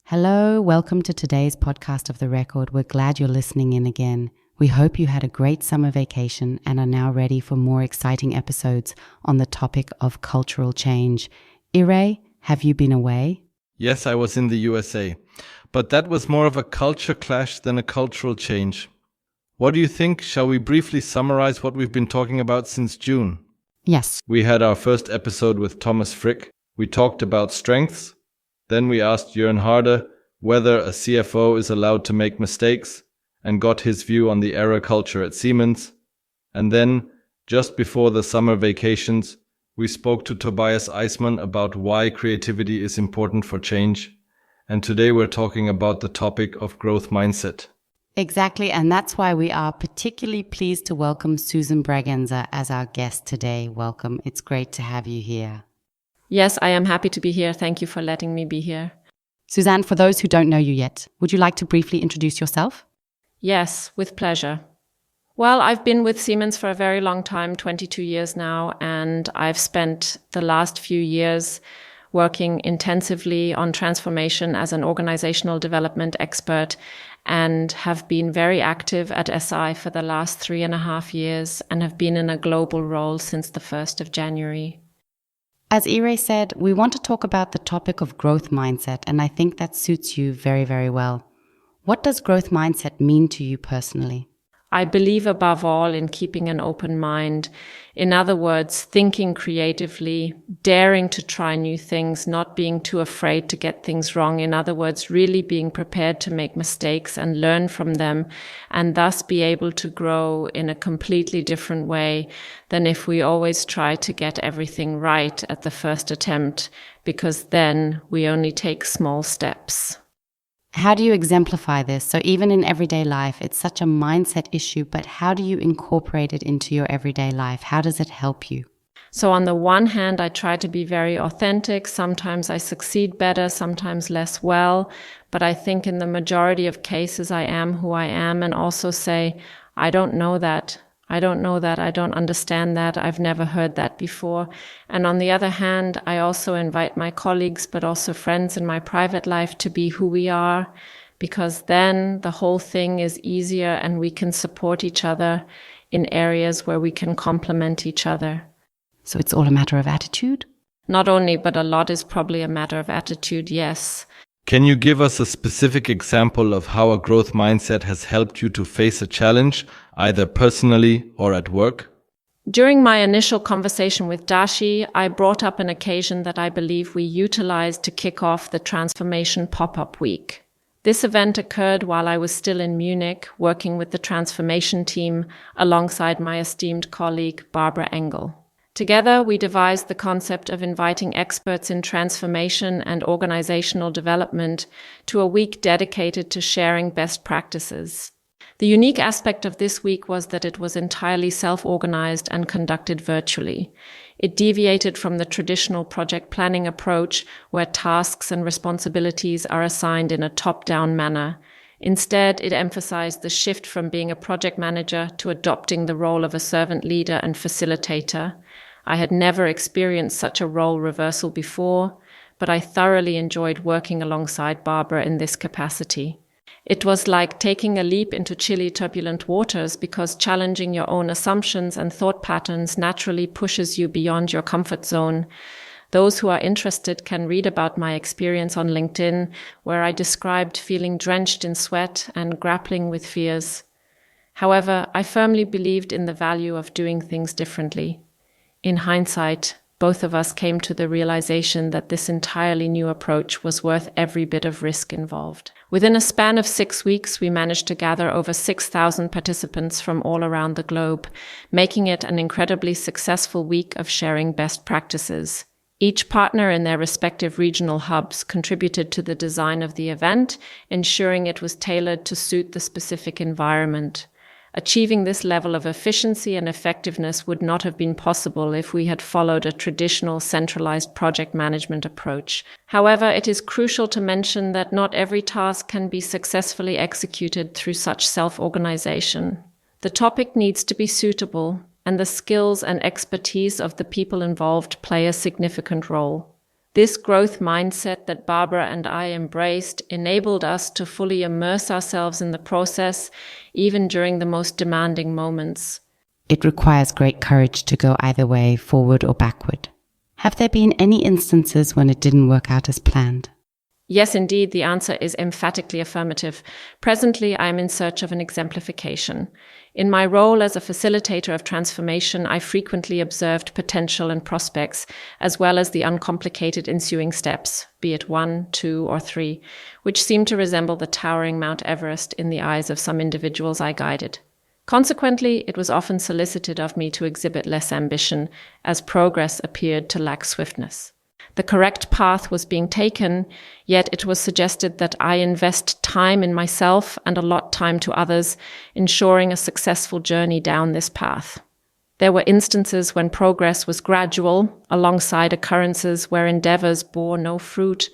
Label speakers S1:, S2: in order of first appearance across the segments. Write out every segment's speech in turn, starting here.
S1: Hello, welcome to today's podcast of The Record. We're glad you're listening in again. We hope you had a great summer vacation and are now ready for more exciting episodes on the topic of cultural change. Ire, have you been away?
S2: Yes, I was in the USA, but that was more of a culture clash than a cultural change. What do you think? Shall we briefly summarize what we've been talking about since June?
S1: Yes.
S2: We had our first episode with Thomas Frick. We talked about strengths. Then we asked Jörn Harder whether a CFO is allowed to make mistakes and got his view on the error culture at Siemens. And then, just before the summer vacations, we spoke to Tobias Eismann about why creativity is important for change. And today we're talking about the topic of growth mindset.
S1: Exactly, and that's why we are particularly pleased to welcome Susan Bregenzer as our guest today. Welcome. It's great to have you here.
S3: Yes, I am happy to be here. Thank you for letting me be here.
S1: Suzanne, for those who don't know you yet, would you like to briefly introduce yourself?
S3: Yes, with pleasure. Well, I've been with Siemens for a very long time, 22 years now, and I've spent the last few years working intensively on transformation as an organizational development expert and have been very active at SI for the last 3.5 years and have been in a global role since the 1st of January.
S1: As Ire said, we want to talk about the topic of growth mindset, and I think that suits you very, very well. What does growth mindset mean to you personally?
S3: I believe above all in keeping an open mind. In other words, thinking creatively, daring to try new things, not being too afraid to get things wrong. In other words, really being prepared to make mistakes and learn from them, and thus be able to grow in a completely different way than if we always try to get everything right at the first attempt, because then we only take small steps.
S1: How do you exemplify this? So even in everyday life, it's such a mindset issue, but how do you incorporate it into your everyday life? How does it help you?
S3: So on the one hand, I try to be very authentic. Sometimes I succeed better, sometimes less well. But I think in the majority of cases, I am who I am, and also say, I don't know that. I don't know that. I don't understand that. I've never heard that before. And on the other hand, I also invite my colleagues, but also friends in my private life to be who we are, because then the whole thing is easier and we can support each other in areas where we can complement each other.
S1: So it's all a matter of attitude?
S3: Not only, but a lot is probably a matter of attitude, yes.
S2: Can you give us a specific example of how a growth mindset has helped you to face a challenge, either personally or at work?
S3: During my initial conversation with Dashi, I brought up an occasion that I believe we utilized to kick off the Transformation Pop-Up Week. This event occurred while I was still in Munich, working with the transformation team alongside my esteemed colleague Barbara Engel. Together, we devised the concept of inviting experts in transformation and organizational development to a week dedicated to sharing best practices. The unique aspect of this week was that it was entirely self-organized and conducted virtually. It deviated from the traditional project planning approach where tasks and responsibilities are assigned in a top-down manner. Instead, it emphasized the shift from being a project manager to adopting the role of a servant leader and facilitator. I had never experienced such a role reversal before, but I thoroughly enjoyed working alongside Barbara in this capacity. It was like taking a leap into chilly, turbulent waters because challenging your own assumptions and thought patterns naturally pushes you beyond your comfort zone. Those who are interested can read about my experience on LinkedIn, where I described feeling drenched in sweat and grappling with fears. However, I firmly believed in the value of doing things differently. In hindsight, both of us came to the realization that this entirely new approach was worth every bit of risk involved. Within a span of 6 weeks, we managed to gather over 6,000 participants from all around the globe, making it an incredibly successful week of sharing best practices. Each partner in their respective regional hubs contributed to the design of the event, ensuring it was tailored to suit the specific environment. Achieving this level of efficiency and effectiveness would not have been possible if we had followed a traditional centralized project management approach. However, it is crucial to mention that not every task can be successfully executed through such self-organization. The topic needs to be suitable, and the skills and expertise of the people involved play a significant role. This growth mindset that Barbara and I embraced enabled us to fully immerse ourselves in the process, even during the most demanding moments.
S1: It requires great courage to go either way, forward or backward. Have there been any instances when it didn't work out as planned?
S3: Yes, indeed, the answer is emphatically affirmative. Presently, I am in search of an exemplification. In my role as a facilitator of transformation, I frequently observed potential and prospects, as well as the uncomplicated ensuing steps, be it 1, 2, or 3, which seemed to resemble the towering Mount Everest in the eyes of some individuals I guided. Consequently, it was often solicited of me to exhibit less ambition, as progress appeared to lack swiftness. The correct path was being taken, yet it was suggested that I invest time in myself and allot time to others, ensuring a successful journey down this path. There were instances when progress was gradual, alongside occurrences where endeavors bore no fruit.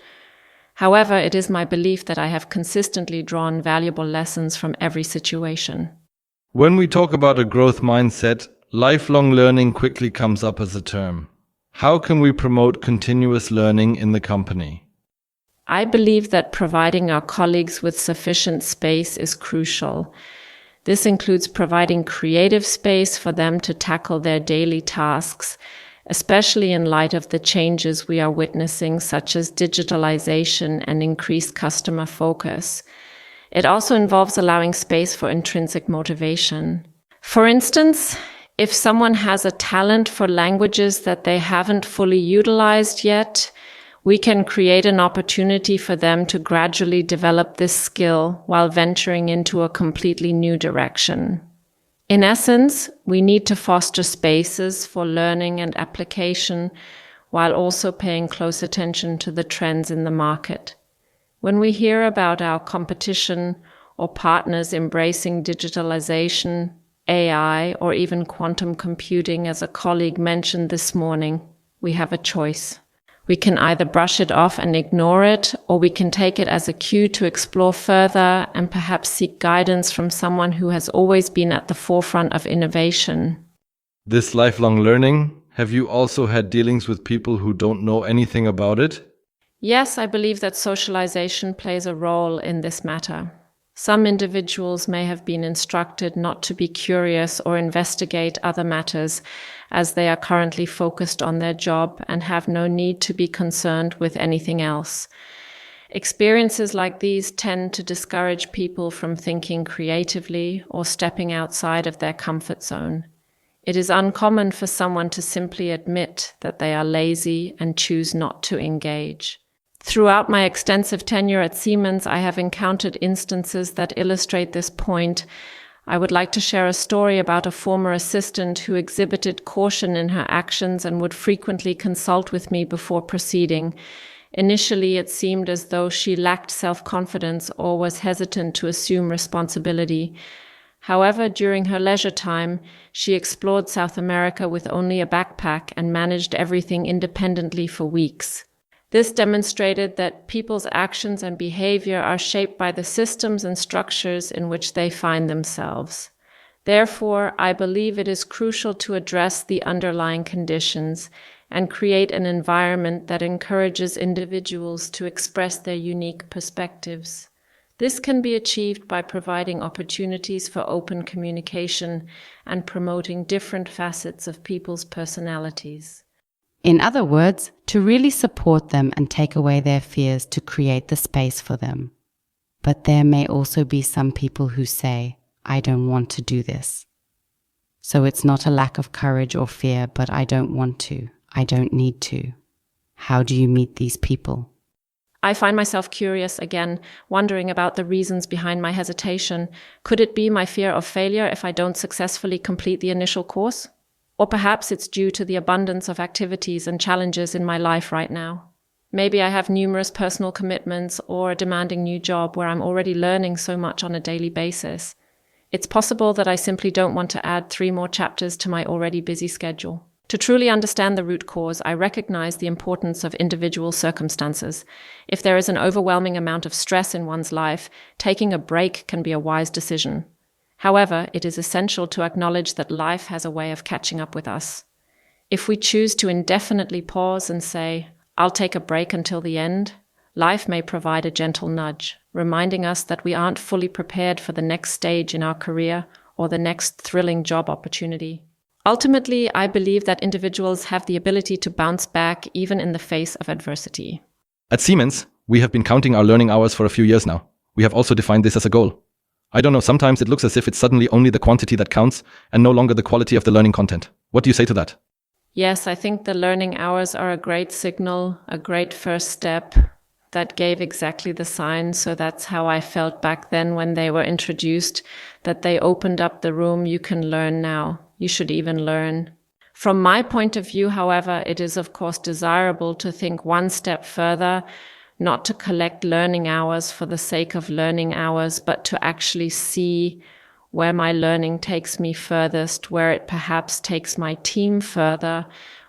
S3: However, it is my belief that I have consistently drawn valuable lessons from every situation.
S2: When we talk about a growth mindset, lifelong learning quickly comes up as a term. How can we promote continuous learning in the company?
S3: I believe that providing our colleagues with sufficient space is crucial. This includes providing creative space for them to tackle their daily tasks, especially in light of the changes we are witnessing, such as digitalization and increased customer focus. It also involves allowing space for intrinsic motivation. For instance, if someone has a talent for languages that they haven't fully utilized yet, we can create an opportunity for them to gradually develop this skill while venturing into a completely new direction. In essence, we need to foster spaces for learning and application while also paying close attention to the trends in the market. When we hear about our competition or partners embracing digitalization, AI, or even quantum computing, as a colleague mentioned this morning, we have a choice. We can either brush it off and ignore it, or we can take it as a cue to explore further and perhaps seek guidance from someone who has always been at the forefront of innovation.
S2: This lifelong learning, have you also had dealings with people who don't know anything about it?
S3: Yes, I believe that socialization plays a role in this matter. Some individuals may have been instructed not to be curious or investigate other matters, as they are currently focused on their job and have no need to be concerned with anything else. Experiences like these tend to discourage people from thinking creatively or stepping outside of their comfort zone. It is uncommon for someone to simply admit that they are lazy and choose not to engage. Throughout my extensive tenure at Siemens, I have encountered instances that illustrate this point. I would like to share a story about a former assistant who exhibited caution in her actions and would frequently consult with me before proceeding. Initially, it seemed as though she lacked self-confidence or was hesitant to assume responsibility. However, during her leisure time, she explored South America with only a backpack and managed everything independently for weeks. This demonstrated that people's actions and behavior are shaped by the systems and structures in which they find themselves. Therefore, I believe it is crucial to address the underlying conditions and create an environment that encourages individuals to express their unique perspectives. This can be achieved by providing opportunities for open communication and promoting different facets of people's personalities.
S1: In other words, to really support them and take away their fears to create the space for them. But there may also be some people who say, I don't want to do this. So it's not a lack of courage or fear, but I don't want to. I don't need to. How do you meet these people?
S3: I find myself curious again, wondering about the reasons behind my hesitation. Could it be my fear of failure if I don't successfully complete the initial course? Or perhaps it's due to the abundance of activities and challenges in my life right now. Maybe I have numerous personal commitments or a demanding new job where I'm already learning so much on a daily basis. It's possible that I simply don't want to add 3 more chapters to my already busy schedule. To truly understand the root cause, I recognize the importance of individual circumstances. If there is an overwhelming amount of stress in one's life, taking a break can be a wise decision. However, it is essential to acknowledge that life has a way of catching up with us. If we choose to indefinitely pause and say, I'll take a break until the end, life may provide a gentle nudge, reminding us that we aren't fully prepared for the next stage in our career or the next thrilling job opportunity. Ultimately, I believe that individuals have the ability to bounce back even in the face of adversity.
S2: At Siemens, we have been counting our learning hours for a few years now. We have also defined this as a goal. I don't know, sometimes it looks as if it's suddenly only the quantity that counts and no longer the quality of the learning content. What do you say to that?
S3: Yes, I think the learning hours are a great signal, a great first step that gave exactly the sign. So that's how I felt back then when they were introduced, that they opened up the room. You can learn now. You should even learn. From my point of view, however, it is of course desirable to think one step further, not to collect learning hours for the sake of learning hours, but to actually see where my learning takes me furthest, where it perhaps takes my team further,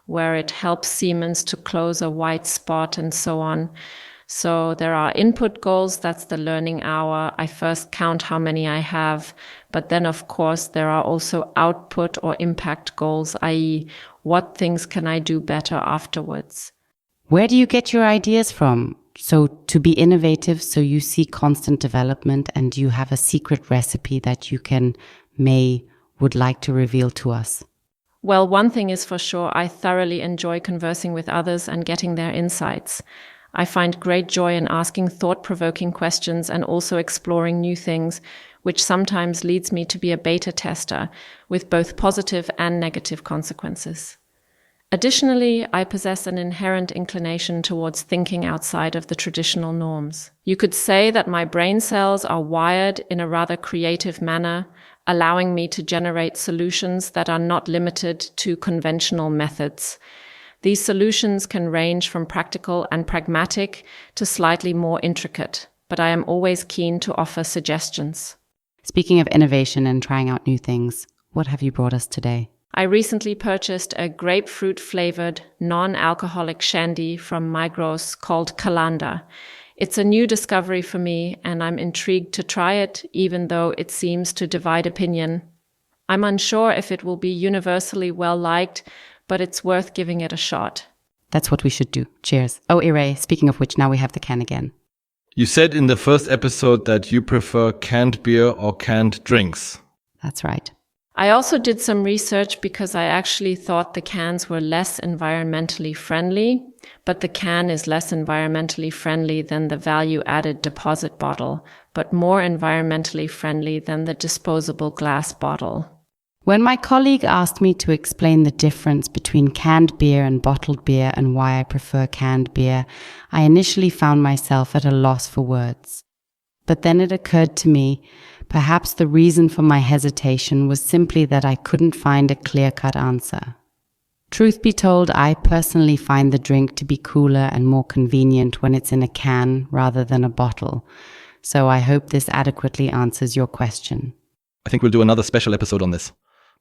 S3: where it helps Siemens to close a white spot and so on. So there are input goals, that's the learning hour. I first count how many I have, but then of course there are also output or impact goals, i.e. what things can I do better afterwards.
S1: Where do you get your ideas from? So to be innovative, so you see constant development and you have a secret recipe that you would like to reveal to us.
S3: Well, one thing is for sure, I thoroughly enjoy conversing with others and getting their insights. I find great joy in asking thought-provoking questions and also exploring new things, which sometimes leads me to be a beta tester with both positive and negative consequences. Additionally, I possess an inherent inclination towards thinking outside of the traditional norms. You could say that my brain cells are wired in a rather creative manner, allowing me to generate solutions that are not limited to conventional methods. These solutions can range from practical and pragmatic to slightly more intricate, but I am always keen to offer suggestions.
S1: Speaking of innovation and trying out new things, what have you brought us today?
S3: I recently purchased a grapefruit-flavored, non-alcoholic shandy from Migros called Kalanda. It's a new discovery for me, and I'm intrigued to try it, even though it seems to divide opinion. I'm unsure if it will be universally well-liked, but it's worth giving it a shot.
S1: That's what we should do. Cheers. Oh, Ire, speaking of which, now we have the can again.
S2: You said in the first episode that you prefer canned beer or canned drinks.
S1: That's right.
S3: I also did some research because I actually thought the cans were less environmentally friendly, but the can is less environmentally friendly than the value-added deposit bottle, but more environmentally friendly than the disposable glass bottle.
S1: When my colleague asked me to explain the difference between canned beer and bottled beer and why I prefer canned beer, I initially found myself at a loss for words. But then it occurred to me, perhaps the reason for my hesitation was simply that I couldn't find a clear-cut answer. Truth be told, I personally find the drink to be cooler and more convenient when it's in a can rather than a bottle. So I hope this adequately answers your question.
S2: I think we'll do another special episode on this.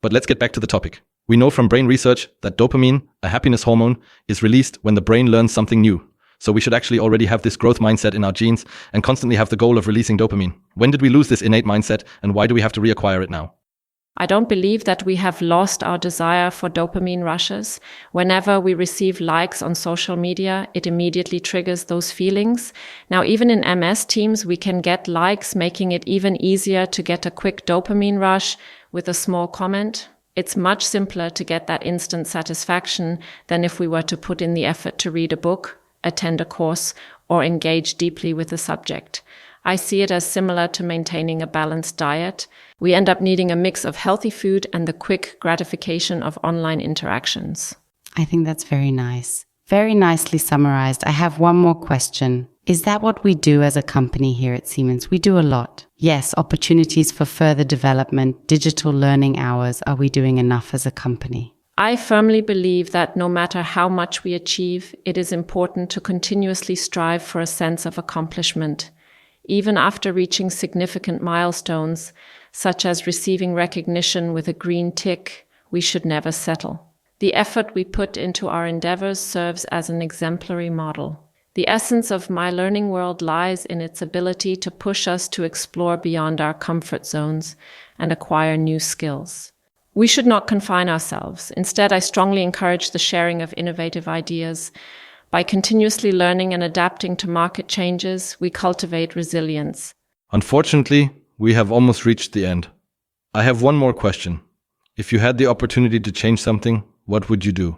S2: But let's get back to the topic. We know from brain research that dopamine, a happiness hormone, is released when the brain learns something new. So we should actually already have this growth mindset in our genes and constantly have the goal of releasing dopamine. When did we lose this innate mindset and why do we have to reacquire it now?
S3: I don't believe that we have lost our desire for dopamine rushes. Whenever we receive likes on social media, it immediately triggers those feelings. Now, even in MS teams, we can get likes, making it even easier to get a quick dopamine rush with a small comment. It's much simpler to get that instant satisfaction than if we were to put in the effort to read a book, attend a course, or engage deeply with the subject. I see it as similar to maintaining a balanced diet. We end up needing a mix of healthy food and the quick gratification of online interactions.
S1: I think that's very nice. Very nicely summarized. I have one more question. Is that what we do as a company here at Siemens? We do a lot. Yes, opportunities for further development, digital learning hours. Are we doing enough as a company?
S3: I firmly believe that no matter how much we achieve, it is important to continuously strive for a sense of accomplishment. Even after reaching significant milestones, such as receiving recognition with a green tick, we should never settle. The effort we put into our endeavors serves as an exemplary model. The essence of my learning world lies in its ability to push us to explore beyond our comfort zones and acquire new skills. We should not confine ourselves. Instead, I strongly encourage the sharing of innovative ideas. By continuously learning and adapting to market changes, we cultivate resilience.
S2: Unfortunately, we have almost reached the end. I have one more question. If you had the opportunity to change something, what would you do?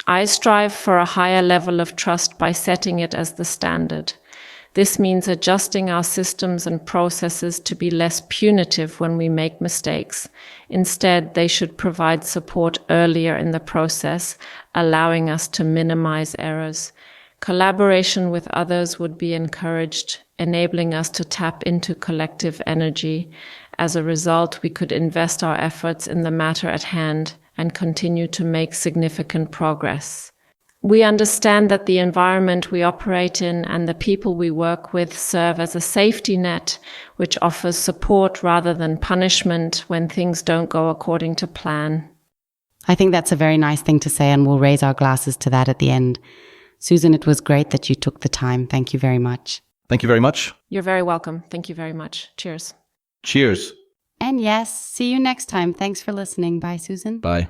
S3: I strive for a higher level of trust by setting it as the standard. This means adjusting our systems and processes to be less punitive when we make mistakes. Instead, they should provide support earlier in the process, allowing us to minimize errors. Collaboration with others would be encouraged, enabling us to tap into collective energy. As a result, we could invest our efforts in the matter at hand and continue to make significant progress. We understand that the environment we operate in and the people we work with serve as a safety net, which offers support rather than punishment when things don't go according to plan.
S1: I think that's a very nice thing to say, and we'll raise our glasses to that at the end. Susan, it was great that you took the time. Thank you very much.
S2: Thank you very much.
S3: You're very welcome. Thank you very much. Cheers.
S2: Cheers.
S1: And yes, see you next time. Thanks for listening. Bye, Susan.
S2: Bye.